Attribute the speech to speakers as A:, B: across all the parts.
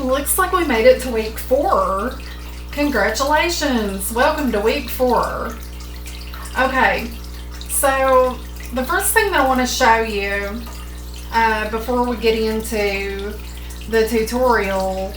A: looks like we made it to week 4. Congratulations! Welcome to week 4. Okay, so the first thing that I want to show you before we get into the tutorial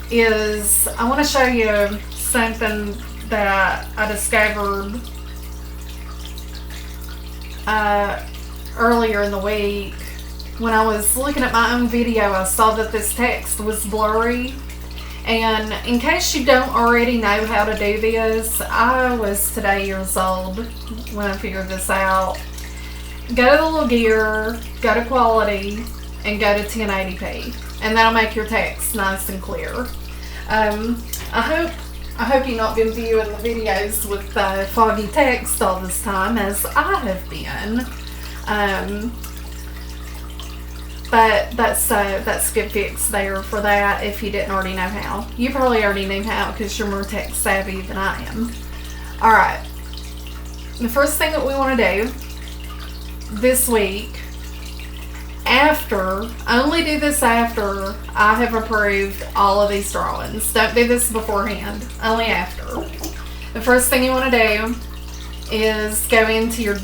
A: is I want to show you something that I discovered earlier in the week. When I was looking at my own video, I saw that this text was blurry. And in case you don't already know how to do this, I was today years old when I figured this out. Go to the little gear, go to quality, and go to 1080p. And that'll make your text nice and clear. I hope you've not been viewing the videos with foggy text all this time, as I have been. But that's a good fix there for that if you didn't already know how. You probably already knew how because you're more tech savvy than I am. Alright, the first thing that we want to do this week, only do this after I have approved all of these drawings. Don't do this beforehand, only after. The first thing you want to do is go into your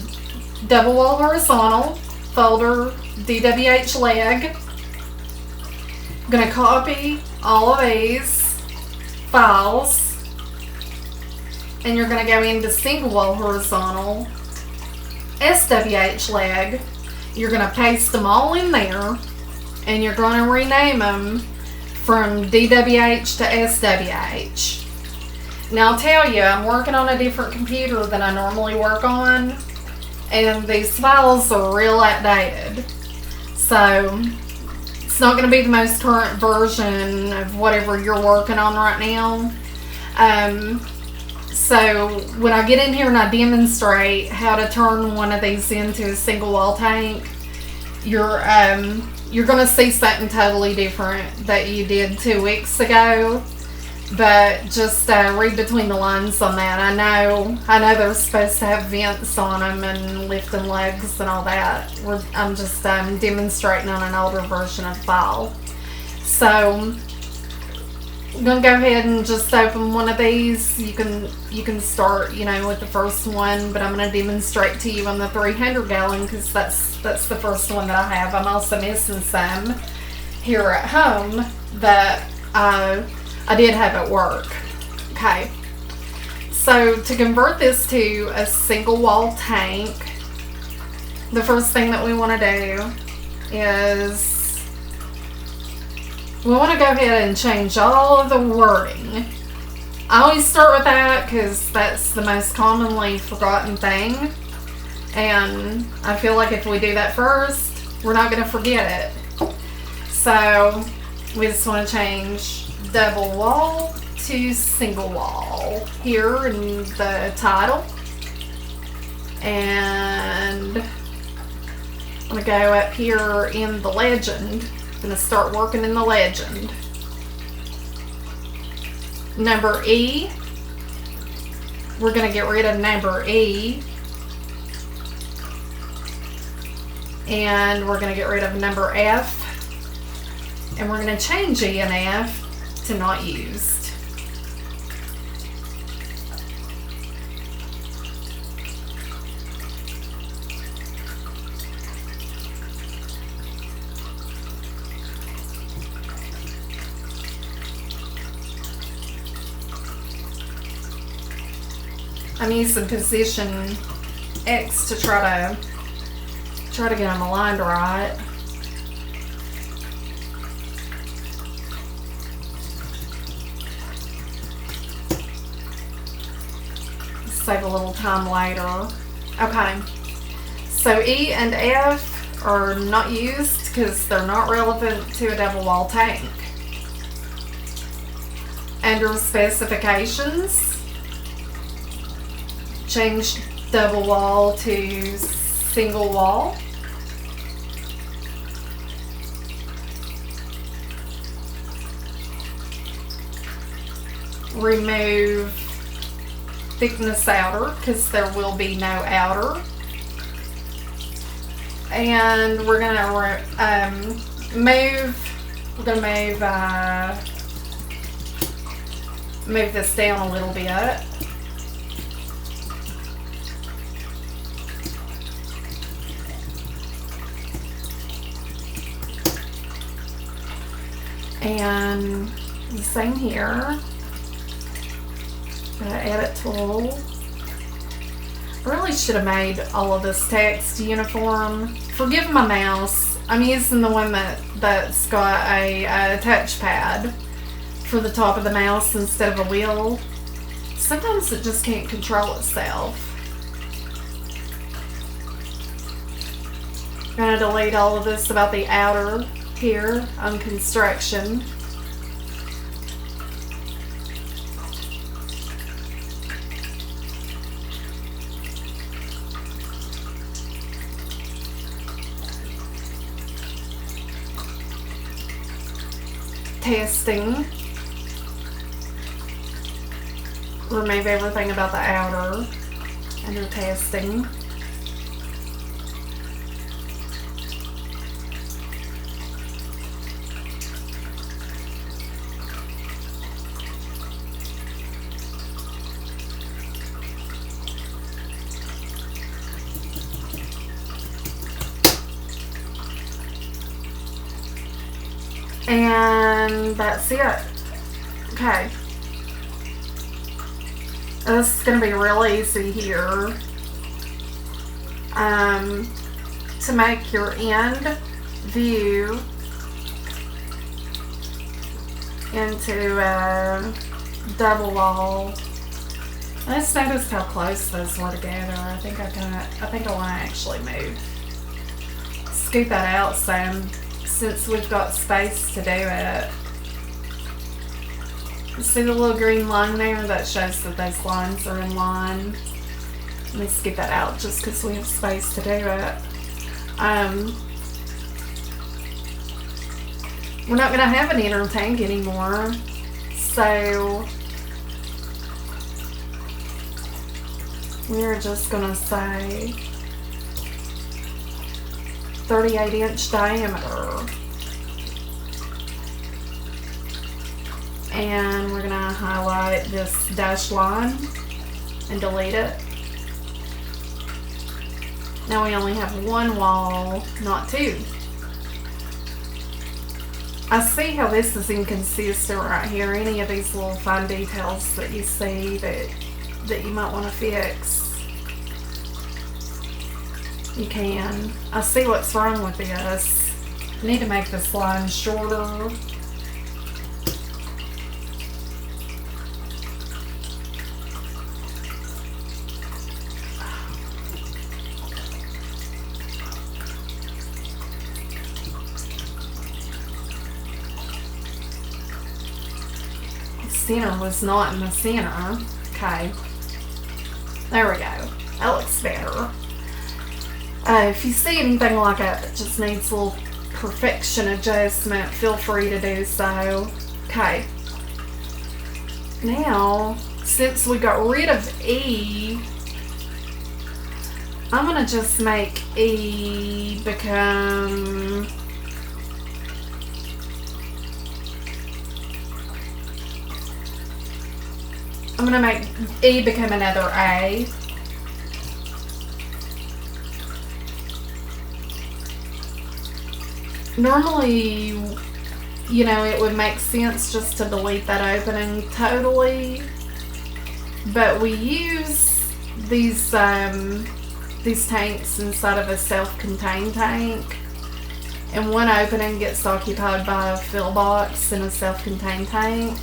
A: double wall horizontal folder, SWH-LEG. I'm going to copy all of these files, and you're going to go into single wall horizontal, SWH-LEG. You're going to paste them all in there, and you're going to rename them from DWH to SWH. Now I'll tell you, I'm working on a different computer than I normally work on, and these files are real outdated. So it's not going to be the most current version of whatever you're working on right now. So when I get in here and I demonstrate how to turn one of these into a single wall tank, you're going to see something totally different that you did 2 weeks ago. But just read between the lines on that. I know they're supposed to have vents on them and lifting legs and all that. I'm just demonstrating on an older version of the file. So I'm gonna go ahead and just open one of these. You can start, with the first one, but I'm gonna demonstrate to you on the 300 gallon because that's the first one that I have. I'm also missing some here at home that I did have at work. Okay, so to convert this to a single wall tank, the first thing that we want to do is we want to go ahead and change all of the wording. I always start with that because that's the most commonly forgotten thing, and I feel like if we do that first, we're not going to forget it. So we just want to change double wall to single wall here in the title, and I'm going to go up here in the legend. I'm going to start working in the legend. Number E, we're going to get rid of number E, and we're going to get rid of number F, and we're going to change E and F to not used. I'm using position X to try to get them aligned right. Save a little time later. Okay, so E and F are not used because they're not relevant to a double wall tank. Under specifications, change double wall to single wall. Remove thickness outer because there will be no outer, and we're going to move we're going to move this down a little bit. And the same here. Gonna edit tool. I really should have made all of this text uniform. Forgive my mouse. I'm using the one that's got a touchpad for the top of the mouse instead of a wheel. Sometimes it just can't control itself. I'm gonna delete all of this about the outer here on construction. Testing. Remove everything about the outer under testing. And that's it. Okay. This is going to be real easy here. To make your end view into a double wall. I just noticed how close those were together. I think I want to actually move. Scoot that out some, since we've got space to do it. You see the little green line there? That shows that those lines are in line. Let me scoot that out just because we have space to do it. We're not going to have an inner tank anymore, so we're just going to say 38-inch diameter. And we're going to highlight this dashed line and delete it. Now we only have one wall, not two. I see how this is inconsistent right here. Any of these little fine details that you see that you might want to fix, you can. I see what's wrong with this. I need to make this line shorter. Center was not in the center. Okay, there we go. That looks better. If you see anything like that that just needs a little perfection adjustment, feel free to do so. Okay, now since we got rid of E, I'm gonna just make E become E become another A. Normally, you know, it would make sense just to delete that opening totally, but we use these tanks inside of a self-contained tank, and one opening gets occupied by a fill box in a self-contained tank,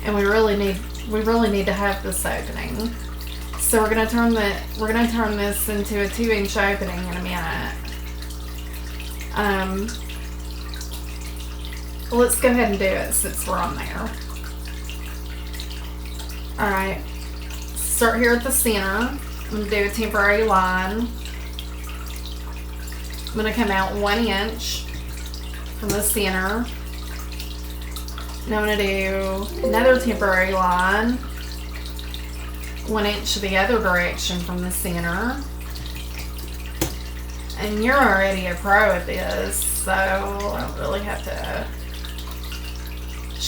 A: and we really need to have this opening. So we're gonna turn this into a 2-inch opening in a minute. Let's go ahead and do it since we're on there. Alright, start here at the center. I'm gonna do a temporary line. I'm gonna come out 1 inch from the center. Now I'm going to do another temporary line, 1 inch the other direction from the center. And you're already a pro at this, so I don't really have to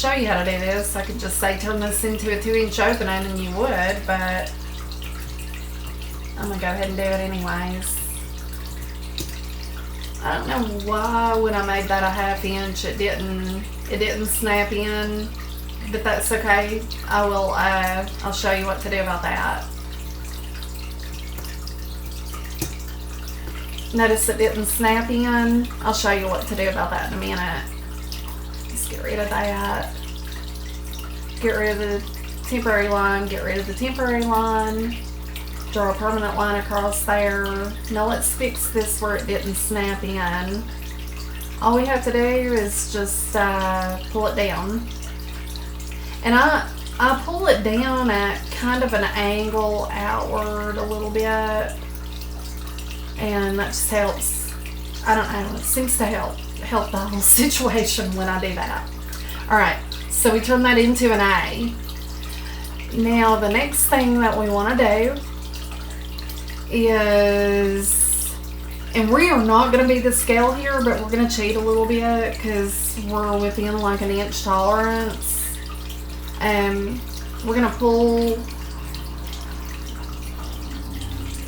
A: show you how to do this. I could just say turn this into a 2-inch opening and you would, but I'm gonna go ahead and do it anyways. I don't know why when I made that a 1/2 inch it didn't snap in, but that's okay. I'll show you what to do about that. Notice it didn't snap in. I'll show you what to do about that in a minute. Just get rid of that. Get rid of the temporary line, get rid of the temporary line. Draw a permanent line across there. Now let's fix this where it didn't snap in. All we have to do is just pull it down. And I pull it down at kind of an angle outward a little bit. And that just helps. I don't know, it seems to help the whole situation when I do that. Alright, so we turn that into an A. Now the next thing that we want to do is, and we are not going to be the scale here, but we're going to cheat a little bit because we're within like an inch tolerance. We're going to pull,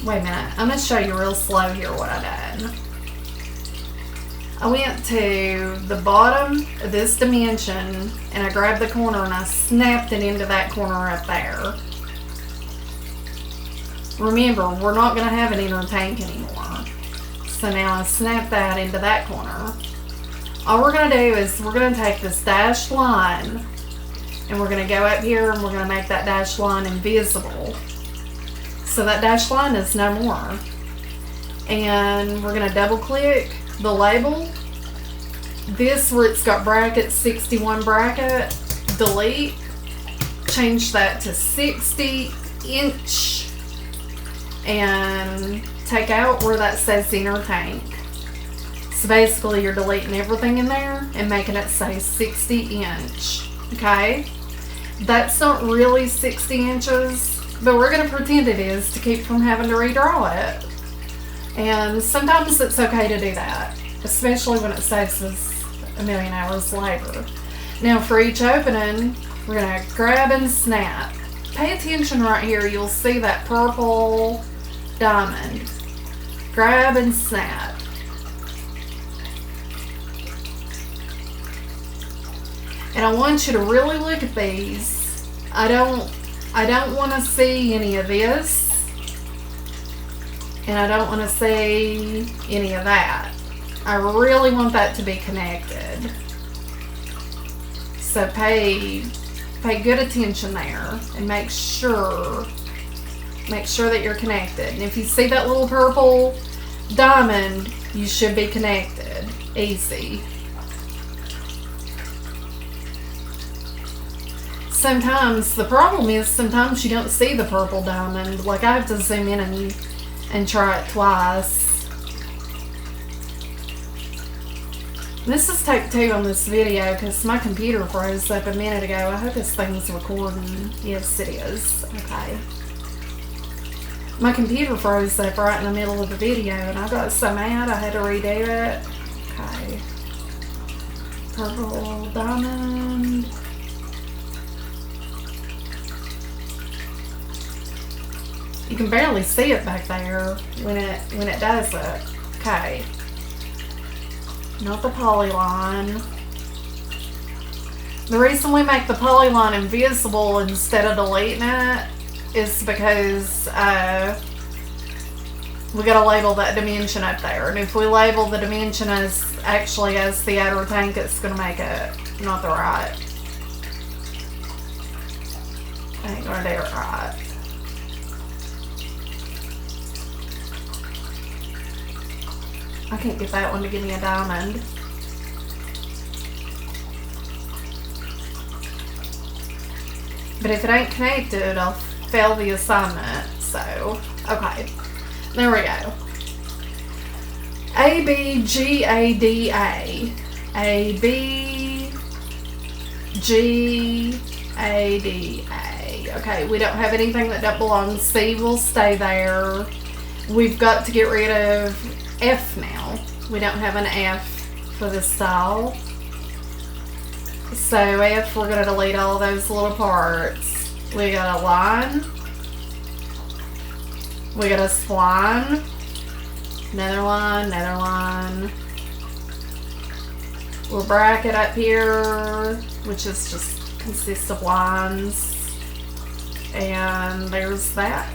A: wait a minute, I'm going to show you real slow here what I done. I went to the bottom of this dimension and I grabbed the corner and I snapped it into that corner up there. Remember, we're not going to have an inner tank anymore. So now I snap that into that corner. All we're going to do is we're going to take this dashed line and we're going to go up here and we're going to make that dashed line invisible. So that dashed line is no more. And we're going to double click the label. This where it's got bracket 61 bracket, delete. Change that to 60 inch. And take out where that says inner tank. So basically you're deleting everything in there and making it say 60 inch. Okay? That's not really 60 inches, but we're going to pretend it is to keep from having to redraw it. And sometimes it's okay to do that, especially when it saves us a million hours labor. Now for each opening, we're going to grab and snap. Pay attention right here, you'll see that purple diamond. Grab and snap. And I want you to really look at these. I don't want to see any of this. And I don't want to see any of that. I really want that to be connected. So pay good attention there and make sure that you're connected. And if you see that little purple diamond, you should be connected. Easy. Sometimes the problem is sometimes you don't see the purple diamond. Like I have to zoom in and try it twice. This is take 2 on this video because my computer froze up a minute ago. I hope this thing's recording. Yes, it is. Okay. My computer froze up right in the middle of the video and I got so mad I had to redo it. Okay. Purple diamond. You can barely see it back there when it does it. Okay. Not the polyline. The reason we make the polyline invisible instead of deleting it is because we gotta label that dimension up there. And if we label the dimension as actually as the outer tank, it's gonna make it not the right. I ain't gonna do it right. I can't get that one to give me a diamond. But if it ain't connected, I'll fail the assignment. So, okay. There we go. A, B, G, A, D, A. A, B, G, A, D, A. Okay, we don't have anything that don't belong. C will stay there. We've got to get rid of F now. We don't have an F for this style. So if we're going to delete all those little parts, we got a line, we got a spline, another line, little bracket up here, which is just consists of lines, and there's that.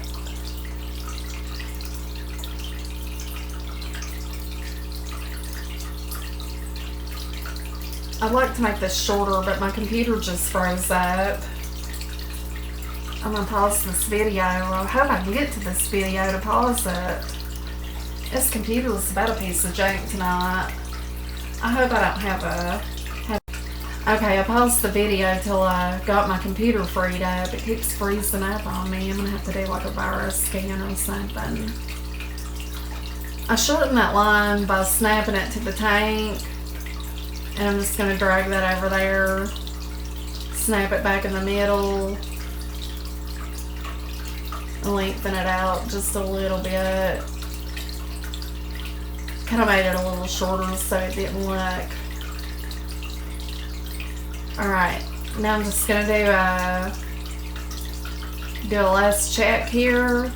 A: I'd like to make this shorter, but my computer just froze up. I'm gonna pause this video. I hope I can get to this video to pause it. This computer is about a piece of junk tonight. I hope I don't have a... Okay, I paused the video till I got my computer freed up. It keeps freezing up on me. I'm gonna have to do like a virus scan or something. I shortened that line by snapping it to the tank. And I'm just gonna drag that over there. Snap it back in the middle. Lengthen it out just a little bit. Kind of made it a little shorter so it didn't look. Alright, now I'm just gonna do a last check here.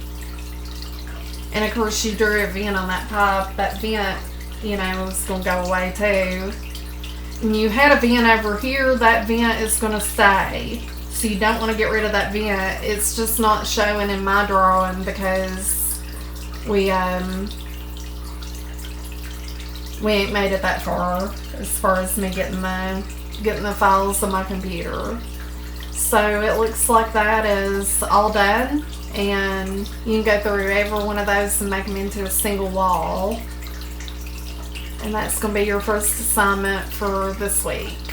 A: And of course you drew a vent on that pipe. That vent, you know, is gonna go away too. And you had a vent over here, that vent is gonna stay. So you don't want to get rid of that vent. It's just not showing in my drawing because we ain't made it that far as me getting the files on my computer. So it looks like that is all done, and you can go through every one of those and make them into a single wall. And that's going to be your first assignment for this week.